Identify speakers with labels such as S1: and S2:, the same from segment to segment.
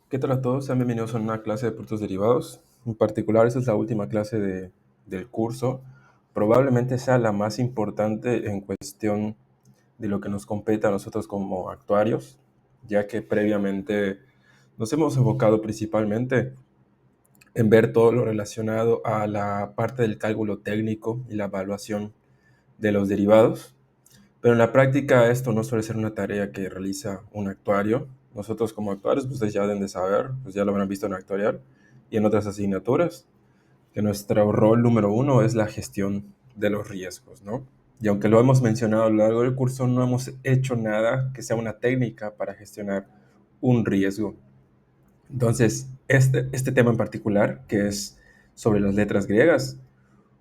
S1: ¿Qué tal a todos? Sean bienvenidos a una clase de productos derivados. En particular, esta es la última clase del curso. Probablemente sea la más importante en cuestión de lo que nos compete a nosotros como actuarios, ya que previamente nos hemos enfocado principalmente en ver todo lo relacionado a la parte del cálculo técnico y la evaluación de los derivados. Pero en la práctica esto no suele ser una tarea que realiza un actuario. Nosotros como actuarios, pues ustedes ya deben de saber, pues ya lo habrán visto en actuarial y en otras asignaturas, que nuestro rol número uno es la gestión de los riesgos, ¿no? Y aunque lo hemos mencionado a lo largo del curso, no hemos hecho nada que sea una técnica para gestionar un riesgo. Entonces, este tema en particular, que es sobre las letras griegas,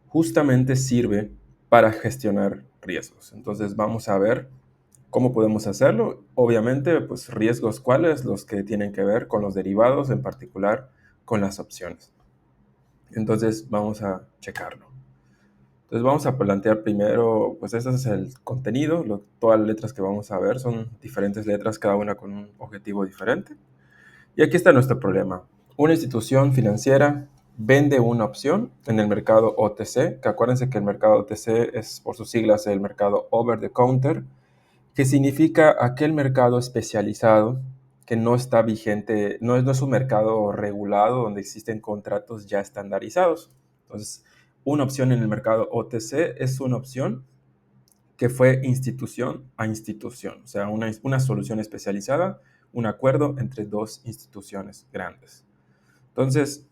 S1: justamente sirve para gestionar riesgos. Entonces, vamos a ver ¿cómo podemos hacerlo? Obviamente, pues riesgos cuáles, los que tienen que ver con los derivados, en particular con las opciones. Entonces, vamos a checarlo. Entonces, vamos a plantear primero, pues este es el contenido, todas las letras que vamos a ver son diferentes letras, cada una con un objetivo diferente. Y aquí está nuestro problema. Una institución financiera vende una opción en el mercado OTC, que acuérdense que el mercado OTC es, por sus siglas, el mercado over the counter, que significa aquel mercado especializado que no está vigente, no es un mercado regulado donde existen contratos ya estandarizados. Entonces, una opción en el mercado OTC es una opción que fue institución a institución, o sea, una solución especializada, un acuerdo entre dos instituciones grandes. Entonces,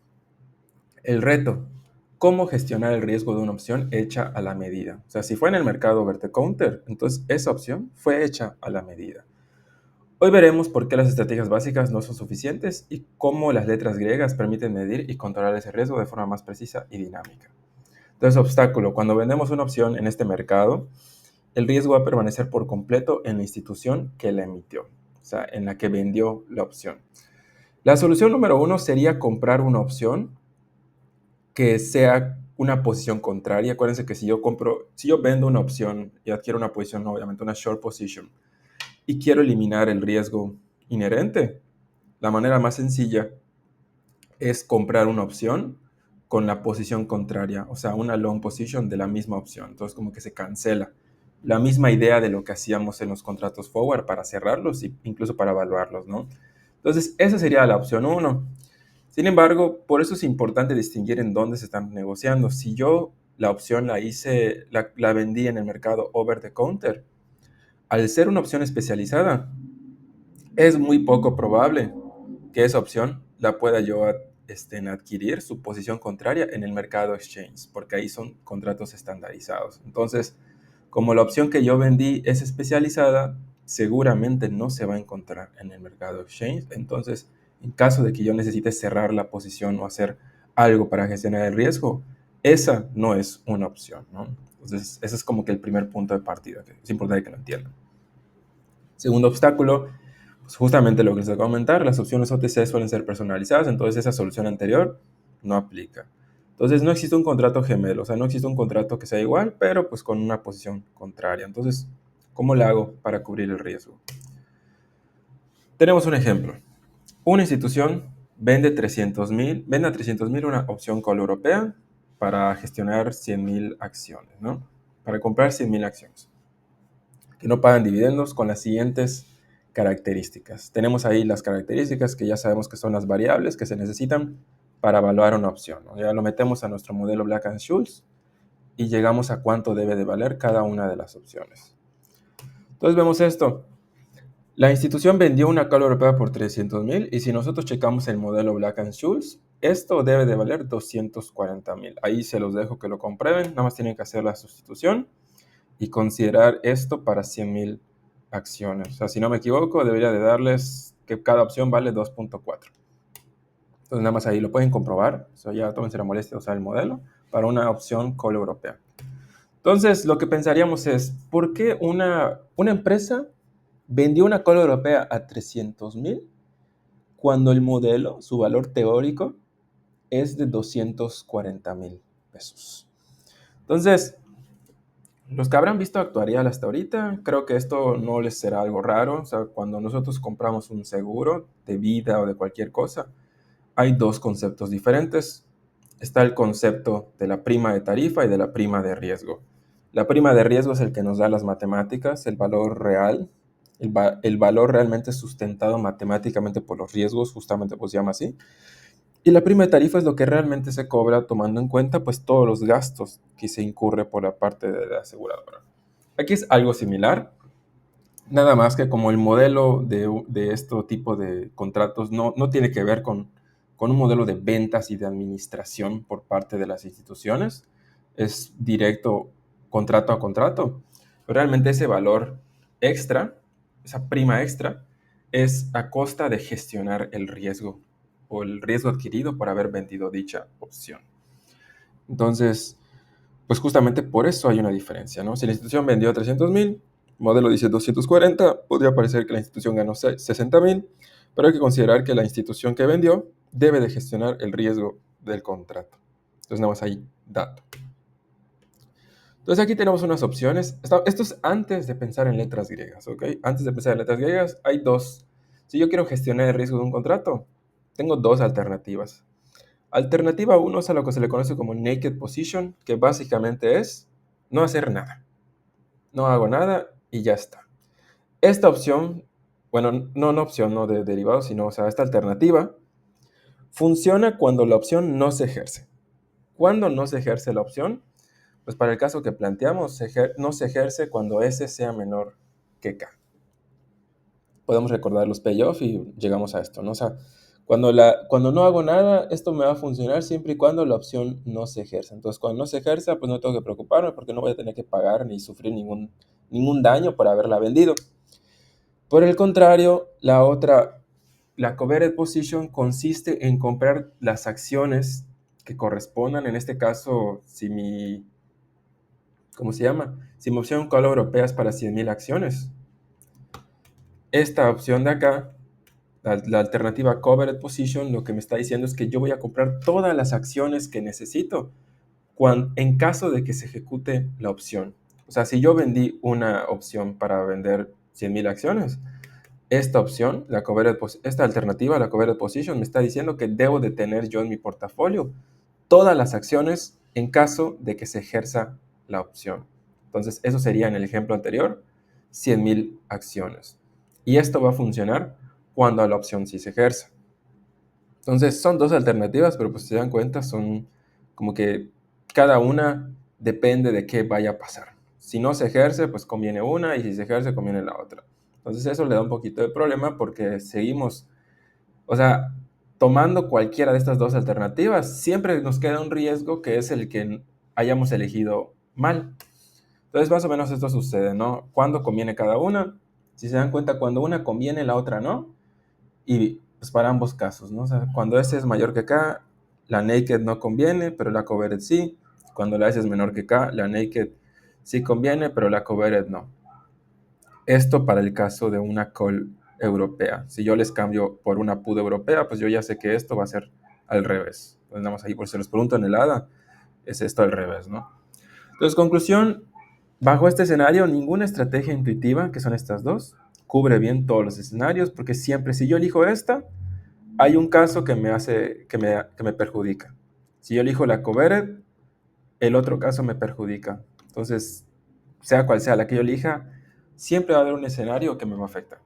S1: el reto, ¿cómo gestionar el riesgo de una opción hecha a la medida? O sea, si fue en el mercado over the counter, entonces esa opción fue hecha a la medida. Hoy veremos por qué las estrategias básicas no son suficientes y cómo las letras griegas permiten medir y controlar ese riesgo de forma más precisa y dinámica. Entonces, obstáculo. Cuando vendemos una opción en este mercado, el riesgo va a permanecer por completo en la institución que la emitió, o sea, en la que vendió la opción. La solución número uno sería comprar una opción que sea una posición contraria. Acuérdense que si yo vendo una opción y adquiero una posición, obviamente una short position, y quiero eliminar el riesgo inherente, la manera más sencilla es comprar una opción con la posición contraria, o sea, una long position de la misma opción. Entonces, como que se cancela la misma idea de lo que hacíamos en los contratos forward para cerrarlos e incluso para evaluarlos, ¿no? Entonces, esa sería la opción uno. Sin embargo, por eso es importante distinguir en dónde se están negociando. Si yo la opción la vendí en el mercado over the counter, al ser una opción especializada, es muy poco probable que esa opción la pueda yo adquirir su posición contraria en el mercado exchange, porque ahí son contratos estandarizados. Entonces, como la opción que yo vendí es especializada, seguramente no se va a encontrar en el mercado exchange. Entonces, en caso de que yo necesite cerrar la posición o hacer algo para gestionar el riesgo, esa no es una opción, ¿no? Entonces, ese es como que el primer punto de partida, que es importante que lo entiendan. Segundo obstáculo, pues justamente lo que les acabo de comentar, las opciones OTC suelen ser personalizadas, entonces esa solución anterior no aplica. Entonces no existe un contrato gemelo, o sea, no existe un contrato que sea igual, pero pues con una posición contraria. Entonces, ¿cómo le hago para cubrir el riesgo? Tenemos un ejemplo. Una institución vende a 300,000 una opción call europea para gestionar 100,000 acciones, ¿no? Para comprar 100,000 acciones que no pagan dividendos con las siguientes características. Tenemos ahí las características que ya sabemos que son las variables que se necesitan para evaluar una opción, ¿no? Ya lo metemos a nuestro modelo Black and Scholes y llegamos a cuánto debe de valer cada una de las opciones. Entonces vemos esto. La institución vendió una call europea por 300,000 y si nosotros checamos el modelo Black and Scholes, esto debe de valer 240,000. Ahí se los dejo que lo comprueben, nada más tienen que hacer la sustitución y considerar esto para 100,000 acciones. O sea, si no me equivoco, debería de darles que cada opción vale 2.4. Entonces, nada más ahí lo pueden comprobar. Eso ya tómense la molestia de usar el modelo para una opción call europea. Entonces, lo que pensaríamos es, ¿por qué una empresa vendió una call europea a 300,000 cuando el modelo, su valor teórico, es de 240,000 pesos? Entonces, Los que habrán visto actuarial hasta ahorita, creo que esto no les será algo raro. O sea, cuando nosotros compramos un seguro de vida o de cualquier cosa, hay dos conceptos diferentes. Está el concepto de la prima de tarifa y de la prima de riesgo. La prima de riesgo es el que nos da las matemáticas, el valor real, el valor realmente sustentado matemáticamente por los riesgos, justamente pues se llama así. Y la prima de tarifa es lo que realmente se cobra tomando en cuenta pues todos los gastos que se incurre por la parte de la aseguradora. Aquí es algo similar, nada más que como el modelo de este tipo de contratos no tiene que ver con un modelo de ventas y de administración por parte de las instituciones, es directo contrato a contrato. Pero realmente ese valor extra, esa prima extra, es a costa de gestionar el riesgo o el riesgo adquirido por haber vendido dicha opción. Entonces, pues justamente por eso hay una diferencia, ¿no? Si la institución vendió 300,000, modelo dice 240, podría parecer que la institución ganó 60,000, pero hay que considerar que la institución que vendió debe de gestionar el riesgo del contrato. Entonces, nada más hay dato. Entonces, aquí tenemos unas opciones. Esto es antes de pensar en letras griegas, ¿ok? Antes de pensar en letras griegas, hay dos. Si yo quiero gestionar el riesgo de un contrato, tengo dos alternativas. Alternativa 1 es a lo que se le conoce como naked position, que básicamente es no hacer nada. No hago nada y ya está. Esta opción, bueno, no una opción no de derivados, sino, o sea, esta alternativa funciona cuando la opción no se ejerce. ¿Cuándo no se ejerce la opción? Pues para el caso que planteamos, no se ejerce cuando S sea menor que K. Podemos recordar los payoff y llegamos a esto, ¿no? O sea, cuando no hago nada, esto me va a funcionar siempre y cuando la opción no se ejerza. Entonces, cuando no se ejerza, pues no tengo que preocuparme porque no voy a tener que pagar ni sufrir ningún daño por haberla vendido. Por el contrario, la covered position consiste en comprar las acciones que correspondan. En este caso, ¿cómo se llama? Si mi opción call europea es para 100,000 acciones, esta opción de acá, la alternativa covered position, lo que me está diciendo es que yo voy a comprar todas las acciones que necesito en caso de que se ejecute la opción. O sea, si yo vendí una opción para vender 100,000 acciones, esta opción, esta alternativa, la covered position, me está diciendo que debo de tener yo en mi portafolio todas las acciones en caso de que se ejerza la opción. Entonces, eso sería en el ejemplo anterior, 100,000 acciones. Y esto va a funcionar cuando la opción sí se ejerza. Entonces, son dos alternativas, pero pues si se dan cuenta, son como que cada una depende de qué vaya a pasar. Si no se ejerce, pues conviene una, y si se ejerce, conviene la otra. Entonces, eso le da un poquito de problema porque seguimos, o sea, tomando cualquiera de estas dos alternativas, siempre nos queda un riesgo que es el que hayamos elegido mal. Entonces, más o menos esto sucede, ¿no? ¿Cuándo conviene cada una? Si se dan cuenta, cuando una conviene, la otra no. Y pues para ambos casos, ¿no? O sea, cuando S es mayor que K, la naked no conviene, pero la covered sí. Cuando la S es menor que K, la naked sí conviene, pero la covered no. Esto para el caso de una call europea. Si yo les cambio por una put europea, pues yo ya sé que esto va a ser al revés. Entonces, nada más ahí por si les pregunto en el ADA, es esto al revés, ¿no? Entonces, conclusión, bajo este escenario, ninguna estrategia intuitiva, que son estas dos, cubre bien todos los escenarios, porque siempre si yo elijo esta, hay un caso que me perjudica. Si yo elijo la covered, el otro caso me perjudica. Entonces, sea cual sea la que yo elija, siempre va a haber un escenario que me va a afectar.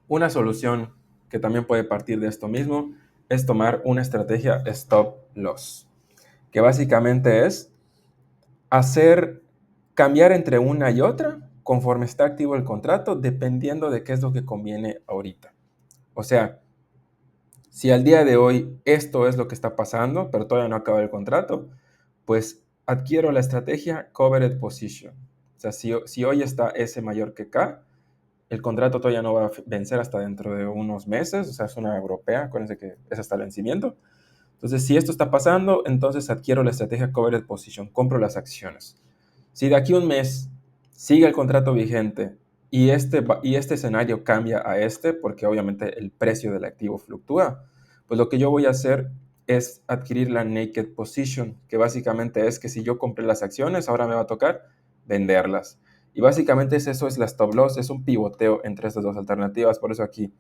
S1: Una solución que también puede partir de esto mismo es tomar una estrategia stop loss, que básicamente es cambiar entre una y otra conforme está activo el contrato, dependiendo de qué es lo que conviene ahorita. O sea, si al día de hoy esto es lo que está pasando, pero todavía no acaba el contrato, pues adquiero la estrategia covered position. O sea, si hoy está S mayor que K, el contrato todavía no va a vencer hasta dentro de unos meses, o sea, es una europea, acuérdense que es hasta el vencimiento. Entonces, si esto está pasando, entonces adquiero la estrategia covered position, compro las acciones. Si de aquí a un mes sigue el contrato vigente y este escenario cambia a porque obviamente el precio del activo fluctúa, pues lo que yo voy a hacer es adquirir la naked position, que básicamente es que si yo compré las acciones, ahora me va a tocar venderlas. Y básicamente eso es la stop loss, es un pivoteo entre estas dos alternativas. Por eso aquí,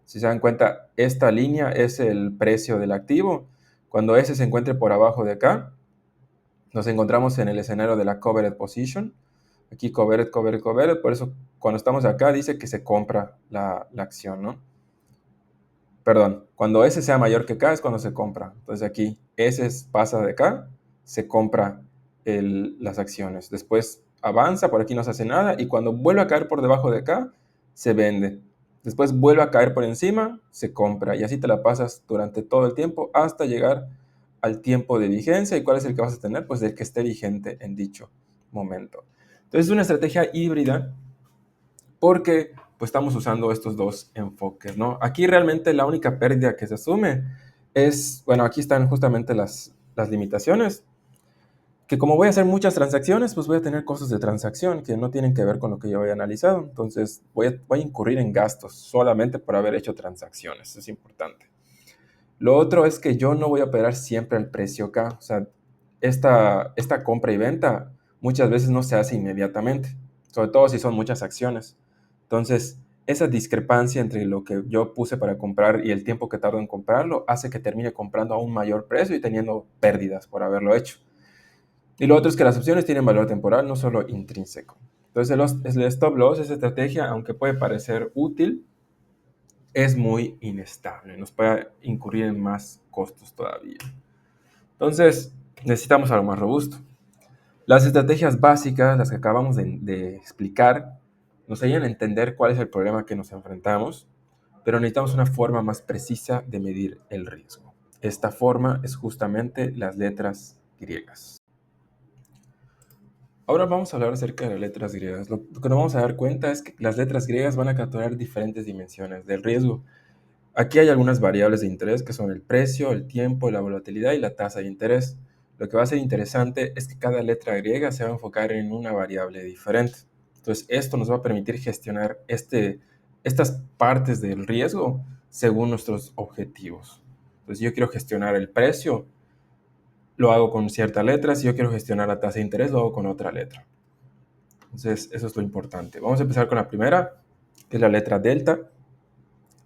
S1: si se dan cuenta, esta línea es el precio del activo. Cuando ese se encuentre por abajo de acá, nos encontramos en el escenario de la covered position. Aquí covered, covered, covered. Por eso cuando estamos acá dice que se compra la acción, ¿no? Perdón, cuando S sea mayor que K es cuando se compra. Entonces aquí S pasa de acá, se compra las acciones. Después avanza, por aquí no se hace nada. Y cuando vuelve a caer por debajo de acá, se vende. Después vuelve a caer por encima, se compra. Y así te la pasas durante todo el tiempo hasta llegar al tiempo de vigencia. ¿Y cuál es el que vas a tener? Pues el que esté vigente en dicho momento. Entonces es una estrategia híbrida porque pues estamos usando estos dos enfoques, ¿no? Aquí realmente la única pérdida que se asume es, bueno, aquí están justamente las limitaciones, que como voy a hacer muchas transacciones, pues voy a tener costos de transacción que no tienen que ver con lo que yo había analizado. Entonces voy a incurrir en gastos solamente por haber hecho transacciones, eso es importante. Lo otro es que yo no voy a operar siempre al precio acá. O sea, esta compra y venta muchas veces no se hace inmediatamente, sobre todo si son muchas acciones. Entonces, esa discrepancia entre lo que yo puse para comprar y el tiempo que tardo en comprarlo hace que termine comprando a un mayor precio y teniendo pérdidas por haberlo hecho. Y lo otro es que las opciones tienen valor temporal, no solo intrínseco. Entonces, el stop loss, esa estrategia, aunque puede parecer útil, es muy inestable, nos puede incurrir en más costos todavía. Entonces, necesitamos algo más robusto. Las estrategias básicas, las que acabamos de explicar, nos ayudan a entender cuál es el problema que nos enfrentamos, pero necesitamos una forma más precisa de medir el riesgo. Esta forma es justamente las letras griegas. Ahora vamos a hablar acerca de las letras griegas. Lo que nos vamos a dar cuenta es que las letras griegas van a capturar diferentes dimensiones del riesgo. Aquí hay algunas variables de interés que son el precio, el tiempo, la volatilidad y la tasa de interés. Lo que va a ser interesante es que cada letra griega se va a enfocar en una variable diferente. Entonces, esto nos va a permitir gestionar estas partes del riesgo según nuestros objetivos. Entonces, si yo quiero gestionar el precio, lo hago con cierta letra. Si yo quiero gestionar la tasa de interés, lo hago con otra letra. Entonces, eso es lo importante. Vamos a empezar con la primera, que es la letra delta.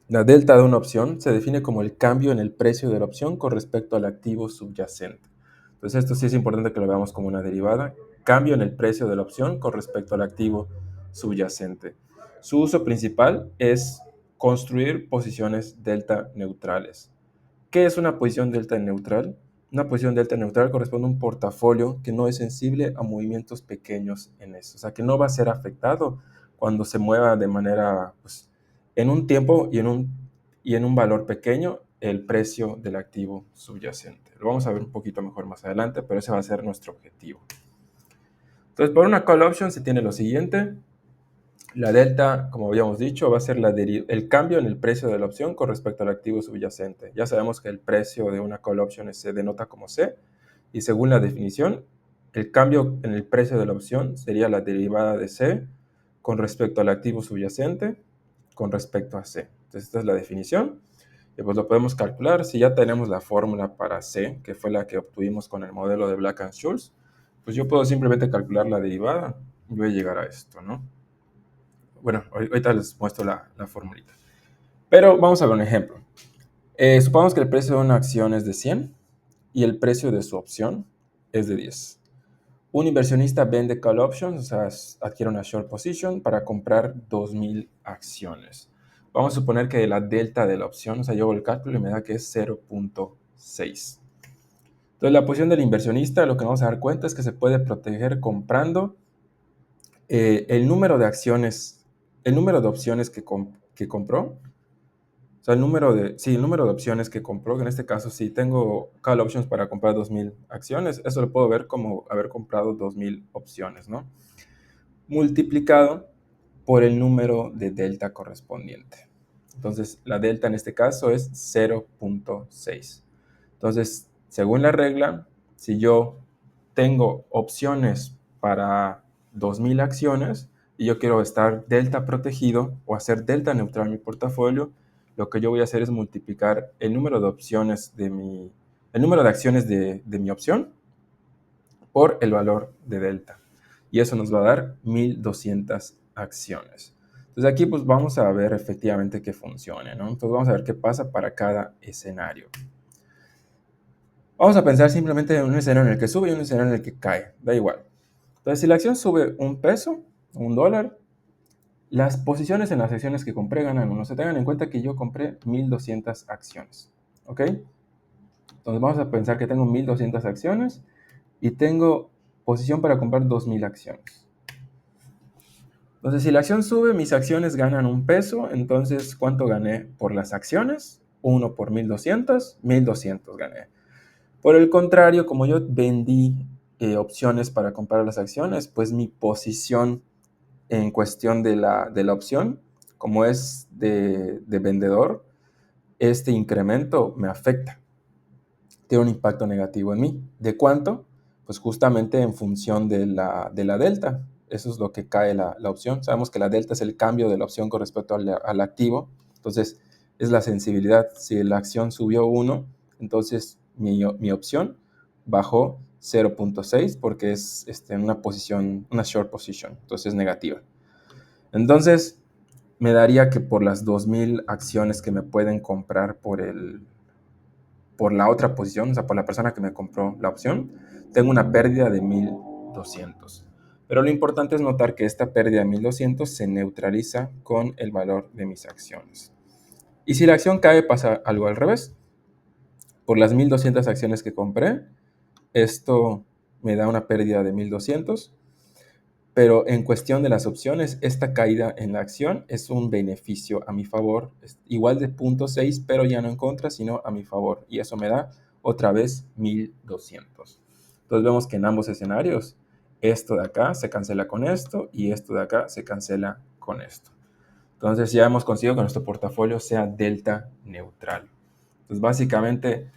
S1: La delta de una opción se define como el cambio en el precio de la opción con respecto al activo subyacente. Entonces esto sí es importante que lo veamos como una derivada. Cambio en el precio de la opción con respecto al activo subyacente. Su uso principal es construir posiciones delta neutrales. ¿Qué es una posición delta neutral? Una posición delta neutral corresponde a un portafolio que no es sensible a movimientos pequeños en eso. O sea, que no va a ser afectado cuando se mueva de manera, pues, en un tiempo y en un valor pequeño el precio del activo subyacente. Lo vamos a ver un poquito mejor más adelante, pero ese va a ser nuestro objetivo. Entonces, por una call option se tiene lo siguiente. La delta, como habíamos dicho, va a ser el cambio en el precio de la opción con respecto al activo subyacente. Ya sabemos que el precio de una call option se denota como C, y según la definición, el cambio en el precio de la opción sería la derivada de C con respecto al activo subyacente con respecto a C. Entonces, esta es la definición. Y pues lo podemos calcular. Si ya tenemos la fórmula para C, que fue la que obtuvimos con el modelo de Black-Scholes, pues yo puedo simplemente calcular la derivada y voy a llegar a esto, ¿no? Bueno, ahorita les muestro la formulita. Pero vamos a ver un ejemplo. Supongamos que el precio de una acción es de 100 y el precio de su opción es de 10. Un inversionista vende call options, o sea, adquiere una short position para comprar 2,000 acciones. Vamos a suponer que la delta de la opción, o sea, yo hago el cálculo y me da que es 0.6. Entonces, la posición del inversionista, lo que vamos a dar cuenta es que se puede proteger comprando el número de acciones, el número de opciones que compró. O sea, el número de opciones que compró, que en este caso, si tengo call options para comprar 2,000 acciones, eso lo puedo ver como haber comprado 2,000 opciones, ¿no? Multiplicado por el número de delta correspondiente. Entonces, la delta en este caso es 0.6. Entonces, según la regla, si yo tengo opciones para 2,000 acciones y yo quiero estar delta protegido o hacer delta neutral en mi portafolio, lo que yo voy a hacer es multiplicar el número de opciones el número de acciones de mi opción por el valor de delta. y eso nos va a dar 1200 acciones. Entonces aquí pues vamos a ver efectivamente que funcione, ¿no? Entonces vamos a ver qué pasa para cada escenario. Vamos a pensar simplemente en un escenario en el que sube y un escenario en el que cae, da igual. Entonces si la acción sube $1, $1, las posiciones en las acciones que compré ganan 1. Se tengan en cuenta que yo compré 1200 acciones, ¿ok? Entonces vamos a pensar que tengo 1200 acciones y tengo posición para comprar 2000 acciones. Entonces, si la acción sube, mis acciones ganan $1. Entonces, ¿cuánto gané por las acciones? 1 por 1200, 1200 gané. Por el contrario, como yo vendí opciones para comprar las acciones, pues mi posición en cuestión de la opción, como es de vendedor, este incremento me afecta. Tiene un impacto negativo en mí. ¿De cuánto? Pues justamente en función de la delta. Eso es lo que cae la opción. Sabemos que la delta es el cambio de la opción con respecto al activo. Entonces, es la sensibilidad. Si la acción subió 1, entonces mi opción bajó 0.6 porque es una posición, una short position. Entonces, es negativa. Entonces, me daría que por las 2000 acciones que me pueden comprar por la otra posición, o sea, por la persona que me compró la opción, tengo una pérdida de 1200. Pero lo importante es notar que esta pérdida de 1200 se neutraliza con el valor de mis acciones. Y si la acción cae, pasa algo al revés. Por las 1200 acciones que compré, esto me da una pérdida de 1200. Pero en cuestión de las opciones, esta caída en la acción es un beneficio a mi favor, es igual de 0.6, pero ya no en contra, sino a mi favor. Y eso me da otra vez 1200. Entonces vemos que en ambos escenarios, esto de acá se cancela con esto y esto de acá se cancela con esto. Entonces ya hemos conseguido que nuestro portafolio sea delta neutral. Entonces básicamente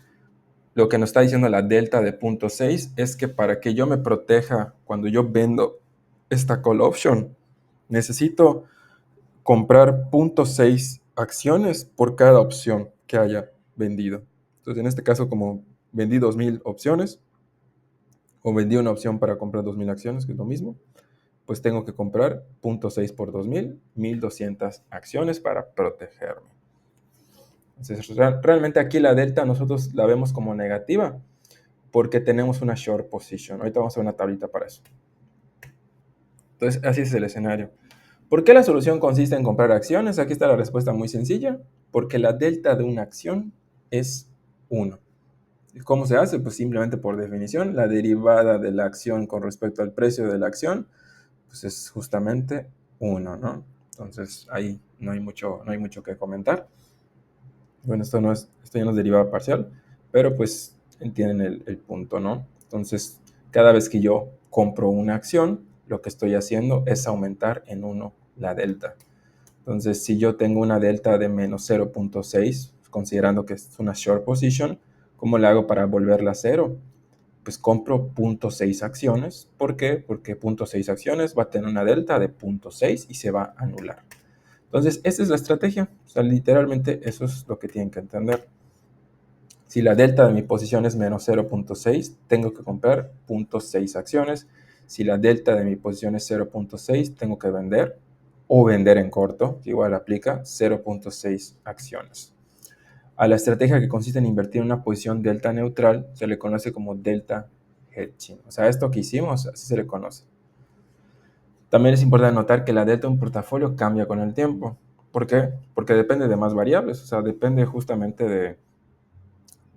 S1: lo que nos está diciendo la delta de 0.6 es que para que yo me proteja cuando yo vendo esta call option, necesito comprar 0.6 acciones por cada opción que haya vendido. Entonces, en este caso, como vendí 2000 opciones, o vendí una opción para comprar 2000 acciones, que es lo mismo, pues tengo que comprar 0.6 por 2000, 1200 acciones para protegerme. Entonces, realmente aquí la delta nosotros la vemos como negativa, porque tenemos una short position. Ahorita vamos a ver una tablita para eso. Entonces, así es el escenario. ¿Por qué la solución consiste en comprar acciones? Aquí está la respuesta muy sencilla. Porque la delta de una acción es 1. ¿Cómo se hace? Pues simplemente por definición, la derivada de la acción con respecto al precio de la acción, pues es justamente 1, ¿no? Entonces, ahí no hay mucho que comentar. Bueno, esto ya no es derivada parcial, pero pues entienden el punto, ¿no? Entonces, cada vez que yo compro una acción, lo que estoy haciendo es aumentar en 1 la delta. Entonces, si yo tengo una delta de menos 0.6, considerando que es una short position, ¿cómo le hago para volverla a 0? Pues compro 0.6 acciones. ¿Por qué? Porque 0.6 acciones va a tener una delta de 0.6 y se va a anular. Entonces, esa es la estrategia. O sea, literalmente eso es lo que tienen que entender. Si la delta de mi posición es menos 0.6, tengo que comprar 0.6 acciones. Si la delta de mi posición es 0.6, tengo que vender o vender en corto, que igual aplica 0.6 acciones. A la estrategia que consiste en invertir en una posición delta neutral se le conoce como delta hedging. O sea, esto que hicimos, así se le conoce. También es importante notar que la delta de un portafolio cambia con el tiempo. ¿Por qué? Porque depende de más variables, o sea, depende justamente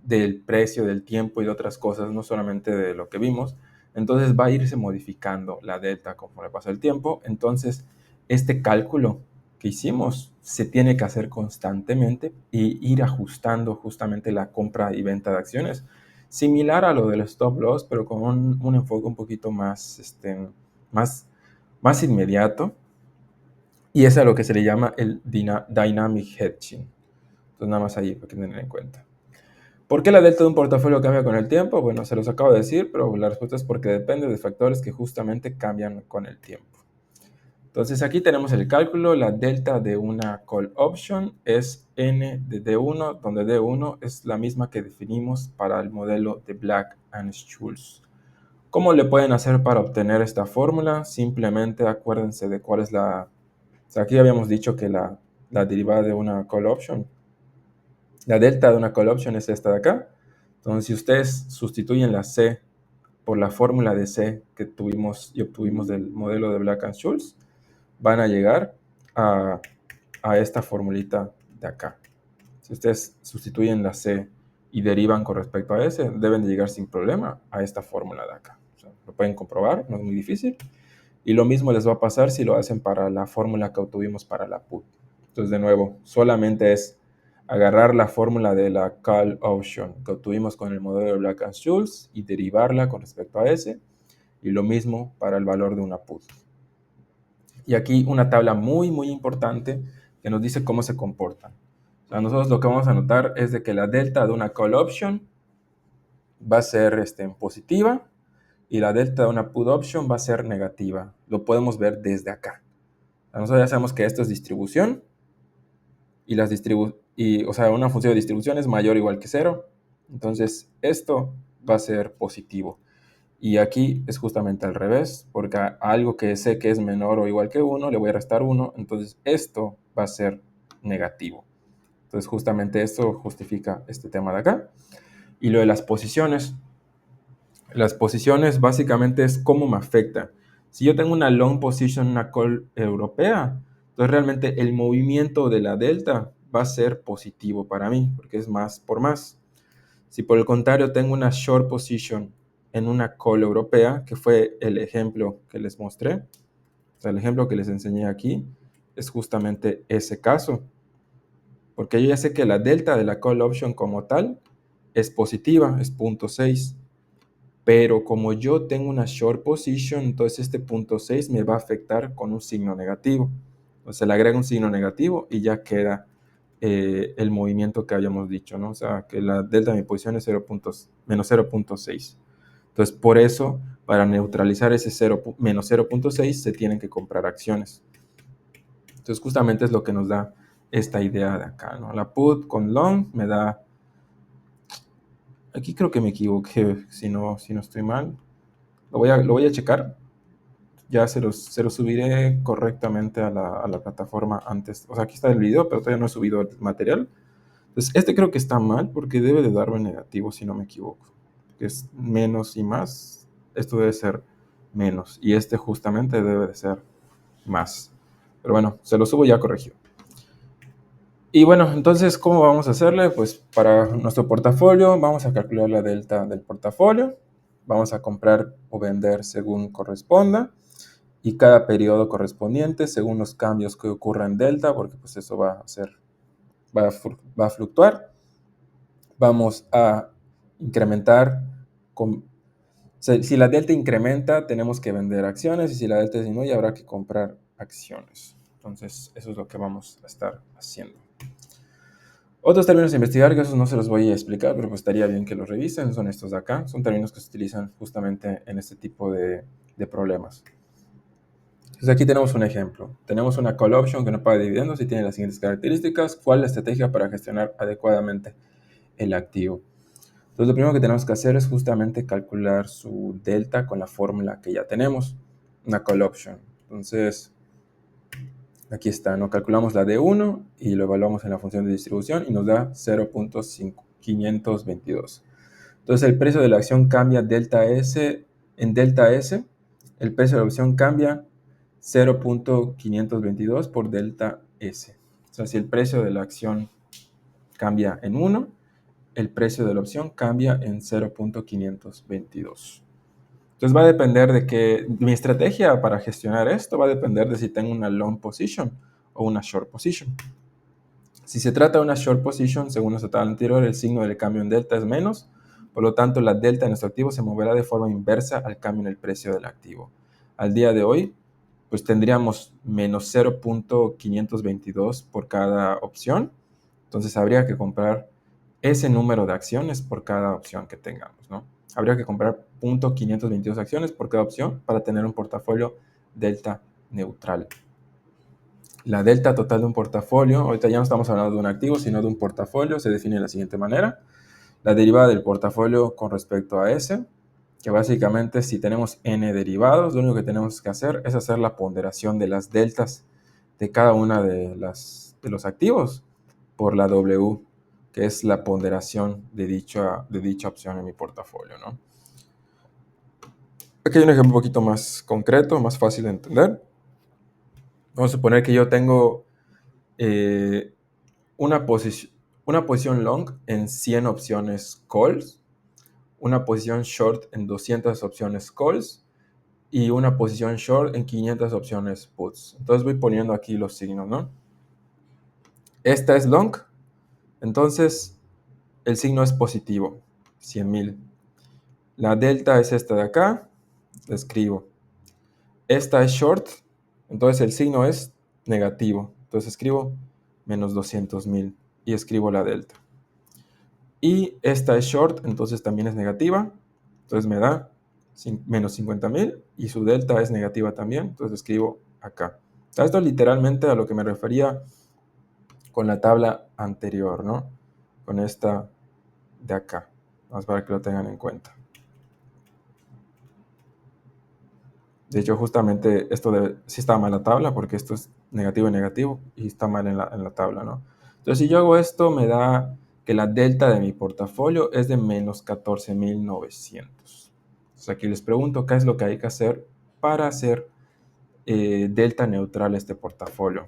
S1: del precio, del tiempo y de otras cosas, no solamente de lo que vimos. Entonces va a irse modificando la delta conforme pasa el tiempo. Entonces, este cálculo que hicimos se tiene que hacer constantemente y ir ajustando justamente la compra y venta de acciones. Similar a lo del stop loss, pero con un enfoque un poquito más inmediato. Y es a lo que se le llama el Dynamic Hedging. Entonces, nada más ahí para que tengan en cuenta. ¿Por qué la delta de un portafolio cambia con el tiempo? Bueno, se los acabo de decir, pero la respuesta es porque depende de factores que justamente cambian con el tiempo. Entonces, aquí tenemos el cálculo. La delta de una call option es N de D1, donde D1 es la misma que definimos para el modelo de Black and Scholes. ¿Cómo le pueden hacer para obtener esta fórmula? Simplemente acuérdense de cuál es la... O sea, aquí habíamos dicho que la derivada de una call option, la delta de una call option es esta de acá. Entonces, si ustedes sustituyen la C por la fórmula de C que tuvimos y obtuvimos del modelo de Black and Scholes, van a llegar a esta formulita de acá. Si ustedes sustituyen la C y derivan con respecto a S, deben de llegar sin problema a esta fórmula de acá. O sea, lo pueden comprobar, no es muy difícil. Y lo mismo les va a pasar si lo hacen para la fórmula que obtuvimos para la put. Entonces, de nuevo, solamente es agarrar la fórmula de la call option que obtuvimos con el modelo de Black and Scholes y derivarla con respecto a S. Y lo mismo para el valor de una put. Y aquí una tabla muy, muy importante que nos dice cómo se comportan. O sea, nosotros lo que vamos a notar es de que la delta de una call option va a ser positiva y la delta de una put option va a ser negativa. Lo podemos ver desde acá. O sea, nosotros ya sabemos que esto es distribución y o sea, una función de distribución es mayor o igual que 0. Entonces, esto va a ser positivo. Y aquí es justamente al revés, porque a algo que sé que es menor o igual que 1, le voy a restar 1, entonces esto va a ser negativo. Entonces justamente esto justifica este tema de acá. Y lo de las posiciones básicamente es cómo me afecta. Si yo tengo una long position, una call europea, entonces realmente el movimiento de la delta va a ser positivo para mí, porque es más por más. Si por el contrario tengo una short position en una call europea, que fue el ejemplo que les mostré, o sea, el ejemplo que les enseñé aquí, es justamente ese caso. Porque yo ya sé que la delta de la call option como tal es positiva, es 0.6. Pero como yo tengo una short position, entonces este 0.6 me va a afectar con un signo negativo. Entonces le agrego un signo negativo y ya queda el movimiento que habíamos dicho, ¿no? O sea, que la delta de mi posición es menos 0.6. Entonces, por eso, para neutralizar ese menos 0.6, se tienen que comprar acciones. Entonces, justamente es lo que nos da esta idea de acá, ¿no? La put con long me da... Aquí creo que me equivoqué, si no estoy mal. Lo voy a checar. Ya se los subiré correctamente a la plataforma antes. O sea, aquí está el video, pero todavía no he subido el material. Entonces, este creo que está mal porque debe de darme negativo, si no me equivoco. Que es menos y más. Esto debe ser menos. Y este justamente debe de ser más. Pero bueno, se lo subo ya corregido. Y bueno, entonces, ¿cómo vamos a hacerle? Pues para nuestro portafolio vamos a calcular la delta del portafolio. Vamos a comprar o vender según corresponda. Y cada periodo correspondiente según los cambios que ocurran en delta, porque pues eso va a fluctuar. Vamos a incrementar. Si la delta incrementa, tenemos que vender acciones, y si la delta disminuye, habrá que comprar acciones. Entonces, eso es lo que vamos a estar haciendo. Otros términos a investigar, que esos no se los voy a explicar, pero pues estaría bien que los revisen, son estos de acá. Son términos que se utilizan justamente en este tipo de problemas. Entonces aquí tenemos un ejemplo. Tenemos una call option que no paga dividendos y tiene las siguientes características. ¿Cuál es la estrategia para gestionar adecuadamente el activo? Entonces lo primero que tenemos que hacer es justamente calcular su delta con la fórmula que ya tenemos, una call option. Entonces aquí está, ¿no? Calculamos la D1 y lo evaluamos en la función de distribución y nos da 0.522. Entonces el precio de la acción cambia delta S en delta S. El precio de la opción cambia 0.522 por delta S. O sea, si el precio de la acción cambia en 1, el precio de la opción cambia en 0.522. Entonces va a depender de que mi estrategia para gestionar esto va a depender de si tengo una long position o una short position. Si se trata de una short position, según nuestra tabla anterior, el signo del cambio en delta es menos. Por lo tanto, la delta de nuestro activo se moverá de forma inversa al cambio en el precio del activo. Al día de hoy, pues tendríamos menos 0.522 por cada opción. Entonces habría que comprar ese número de acciones por cada opción que tengamos, ¿no? Habría que comprar 0.522 acciones por cada opción para tener un portafolio delta neutral. La delta total de un portafolio, ahorita ya no estamos hablando de un activo, sino de un portafolio, se define de la siguiente manera. La derivada del portafolio con respecto a S, que básicamente si tenemos n derivados, lo único que tenemos que hacer es hacer la ponderación de las deltas de cada una de los activos por la W, que es la ponderación de dicha opción en mi portafolio, ¿no? Aquí hay un ejemplo un poquito más concreto, más fácil de entender. Vamos a suponer que yo tengo una posición long en 100 opciones calls, una posición short en 200 opciones calls y una posición short en 500 opciones puts. Entonces voy poniendo aquí los signos, ¿no? Esta es long, entonces el signo es positivo, 100,000. La delta es esta de acá, la escribo. Esta es short, entonces el signo es negativo. Entonces escribo menos 200,000 y escribo la delta. Y esta es short, entonces también es negativa. Entonces me da menos 50,000 y su delta es negativa también. Entonces escribo acá. Esto es literalmente a lo que me refería con la tabla anterior, ¿no? Con esta de acá. Vamos para que lo tengan en cuenta. De hecho, justamente esto sí está mal la tabla porque esto es negativo y negativo y está mal en la tabla, ¿no? Entonces, si yo hago esto, me da que la delta de mi portafolio es de menos 14,900. Entonces, aquí les pregunto qué es lo que hay que hacer para hacer delta neutral a este portafolio.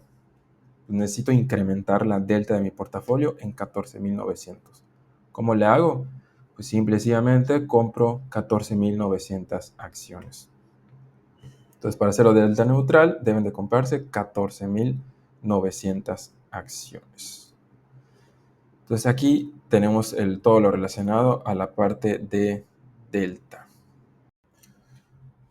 S1: Necesito incrementar la delta de mi portafolio en 14,900. ¿Cómo le hago? Pues simplemente compro 14,900 acciones. Entonces, para hacerlo de delta neutral, deben de comprarse 14,900 acciones. Entonces, aquí tenemos todo lo relacionado a la parte de delta.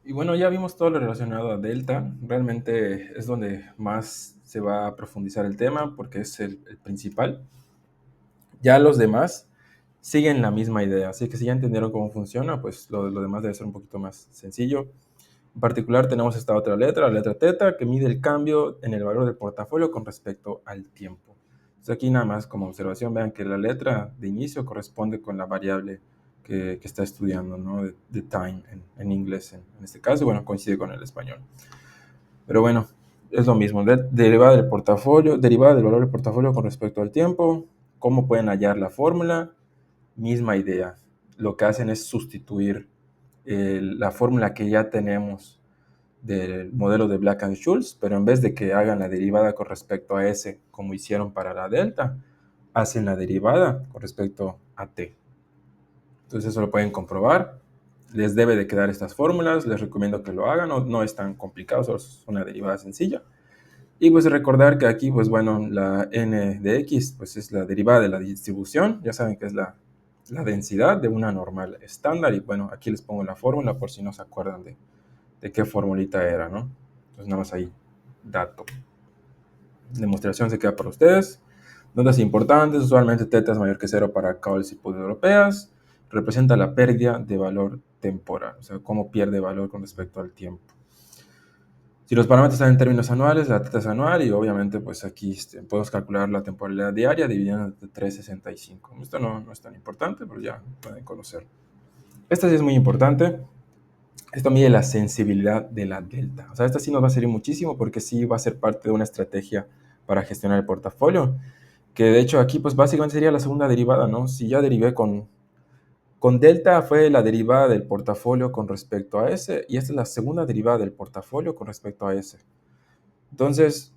S1: Y bueno, ya vimos todo lo relacionado a delta. Realmente es donde más se va a profundizar el tema porque es el principal. Ya los demás siguen la misma idea. Así que si ya entendieron cómo funciona, pues lo demás debe ser un poquito más sencillo. En particular tenemos esta otra letra, la letra teta, que mide el cambio en el valor del portafolio con respecto al tiempo. Entonces aquí nada más como observación, vean que la letra de inicio corresponde con la variable que está estudiando, ¿no? De time en inglés en este caso, bueno, coincide con el español. Pero bueno, es lo mismo, derivada del portafolio, derivada del valor del portafolio con respecto al tiempo. ¿Cómo pueden hallar la fórmula? Misma idea. Lo que hacen es sustituir la fórmula que ya tenemos del modelo de Black and Scholes, pero en vez de que hagan la derivada con respecto a S, como hicieron para la delta, hacen la derivada con respecto a T. Entonces eso lo pueden comprobar. Les debe de quedar estas fórmulas, les recomiendo que lo hagan, no es tan complicado, solo es una derivada sencilla. Y pues recordar que aquí, pues bueno, la n de x, pues es la derivada de la distribución, ya saben que es la densidad de una normal estándar, y bueno, aquí les pongo la fórmula por si no se acuerdan de qué formulita era, ¿no? Entonces nada más ahí, dato. Demostración se queda para ustedes. Notas importantes, usualmente teta es mayor que 0 para calls y puts europeas. Representa la pérdida de valor temporal, o sea, cómo pierde valor con respecto al tiempo. Si los parámetros están en términos anuales, la teta es anual y obviamente pues aquí podemos calcular la temporalidad diaria dividiendo entre 365. Esto no es tan importante, pero ya pueden conocer. Esta sí es muy importante. Esto mide la sensibilidad de la delta. O sea, esta sí nos va a servir muchísimo porque sí va a ser parte de una estrategia para gestionar el portafolio. Que de hecho aquí pues básicamente sería la segunda derivada, ¿no? Si ya derivé con delta fue la derivada del portafolio con respecto a S y esta es la segunda derivada del portafolio con respecto a S. Entonces,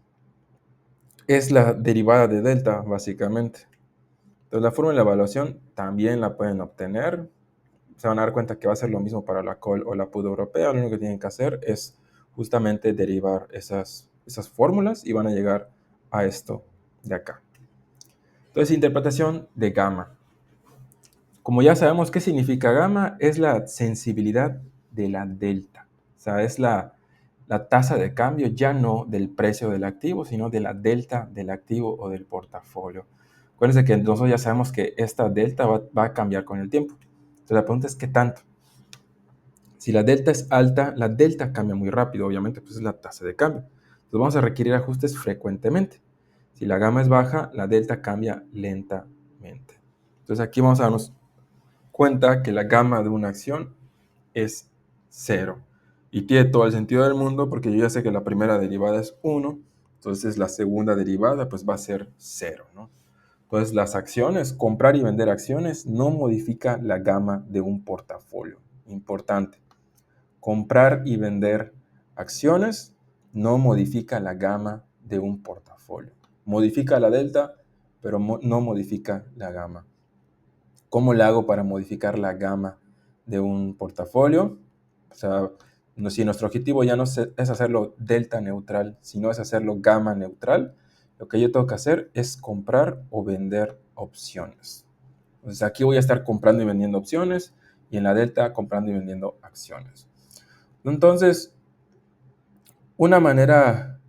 S1: es la derivada de delta, básicamente. Entonces, la fórmula de evaluación también la pueden obtener. Se van a dar cuenta que va a ser lo mismo para la call o la put europea. Lo único que tienen que hacer es justamente derivar esas fórmulas y van a llegar a esto de acá. Entonces, interpretación de gamma. Como ya sabemos qué significa gamma, es la sensibilidad de la delta. O sea, es la tasa de cambio ya no del precio del activo, sino de la delta del activo o del portafolio. Acuérdense que nosotros ya sabemos que esta delta va a cambiar con el tiempo. Entonces la pregunta es ¿qué tanto? Si la delta es alta, la delta cambia muy rápido, obviamente, pues es la tasa de cambio. Entonces vamos a requerir ajustes frecuentemente. Si la gamma es baja, la delta cambia lentamente. Entonces aquí vamos a darnos cuenta que la gamma de una acción es 0. Y tiene todo el sentido del mundo porque yo ya sé que la primera derivada es 1, entonces la segunda derivada pues va a ser 0, ¿no? Entonces las acciones, comprar y vender acciones, no modifica la gama de un portafolio. Importante. Comprar y vender acciones no modifica la gama de un portafolio. Modifica la delta, pero no modifica la gama. ¿Cómo le hago para modificar la gama de un portafolio? O sea, si nuestro objetivo ya no es hacerlo delta neutral, sino es hacerlo gamma neutral, lo que yo tengo que hacer es comprar o vender opciones. Entonces aquí voy a estar comprando y vendiendo opciones y en la delta comprando y vendiendo acciones. Entonces, una manera,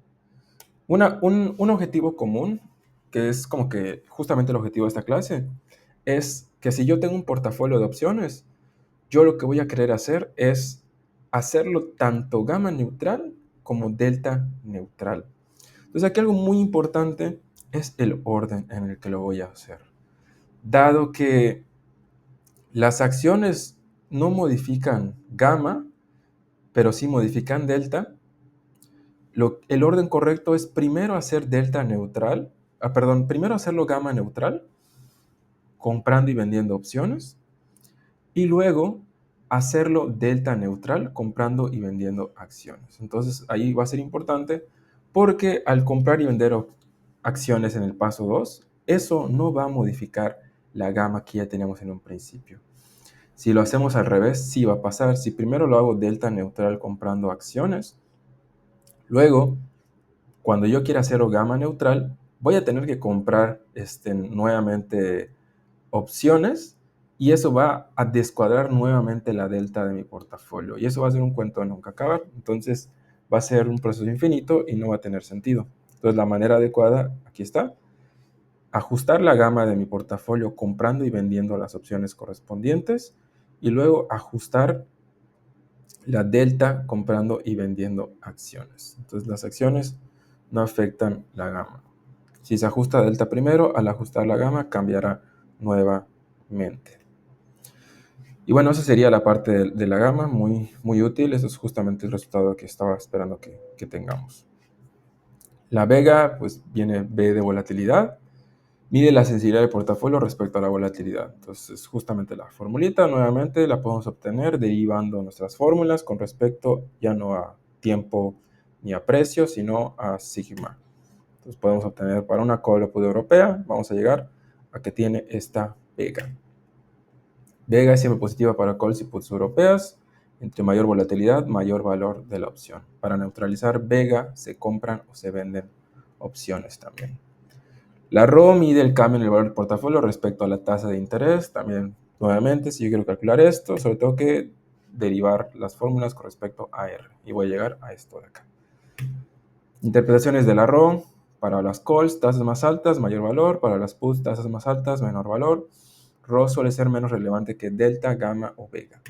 S1: un objetivo común, que es como que justamente el objetivo de esta clase, es que si yo tengo un portafolio de opciones, yo lo que voy a querer hacer es hacerlo tanto gamma neutral como delta neutral. Entonces aquí algo muy importante es el orden en el que lo voy a hacer. Dado que las acciones no modifican gamma, pero sí modifican delta, el orden correcto es primero hacer delta neutral, primero hacerlo gamma neutral, comprando y vendiendo opciones, y luego hacerlo delta neutral, comprando y vendiendo acciones. Entonces ahí va a ser importante porque al comprar y vender acciones en el paso 2, eso no va a modificar la gama que ya teníamos en un principio. Si lo hacemos al revés, sí va a pasar. Si primero lo hago delta neutral comprando acciones, luego cuando yo quiera hacer gamma neutral, voy a tener que comprar nuevamente opciones y eso va a descuadrar nuevamente la delta de mi portafolio. Y eso va a ser un cuento de nunca acabar. Entonces va a ser un proceso infinito y no va a tener sentido. Entonces la manera adecuada, aquí está, ajustar la gama de mi portafolio comprando y vendiendo las opciones correspondientes y luego ajustar la delta comprando y vendiendo acciones. Entonces las acciones no afectan la gama. Si se ajusta delta primero, al ajustar la gama cambiará nuevamente. Y bueno, esa sería la parte de la gama, muy, muy útil. Eso es justamente el resultado que estaba esperando que tengamos. La vega, pues viene B de volatilidad. Mide la sensibilidad del portafolio respecto a la volatilidad. Entonces, justamente la formulita, nuevamente, la podemos obtener derivando nuestras fórmulas con respecto ya no a tiempo ni a precio, sino a sigma. Entonces, podemos obtener para una call o put europea, vamos a llegar a que tiene esta vega. Vega es siempre positiva para calls y puts europeas. Entre mayor volatilidad, mayor valor de la opción. Para neutralizar vega, se compran o se venden opciones también. La RO mide el cambio en el valor del portafolio respecto a la tasa de interés. También, nuevamente, si yo quiero calcular esto, solo tengo que derivar las fórmulas con respecto a R. Y voy a llegar a esto de acá. Interpretaciones de la RO. Para las calls, tasas más altas, mayor valor. Para las puts, tasas más altas, menor valor. RO suele ser menos relevante que delta, gamma o vega.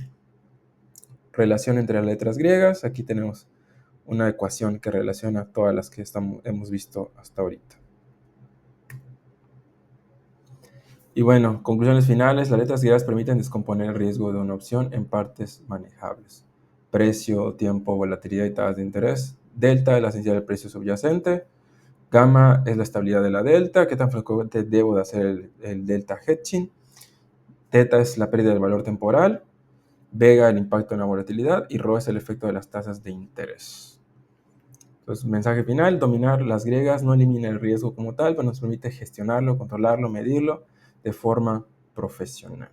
S1: Relación entre las letras griegas. Aquí tenemos una ecuación que relaciona todas las que hemos visto hasta ahorita. Y bueno, conclusiones finales. Las letras griegas permiten descomponer el riesgo de una opción en partes manejables. Precio, tiempo, volatilidad y tasas de interés. Delta es la sensibilidad del precio subyacente. Gamma es la estabilidad de la delta. ¿Qué tan frecuente debo de hacer el delta hedging? Teta es la pérdida del valor temporal. Vega el impacto en la volatilidad. Y Rho es el efecto de las tasas de interés. Entonces, mensaje final. Dominar las griegas no elimina el riesgo como tal, pero nos permite gestionarlo, controlarlo, medirlo de forma profesional.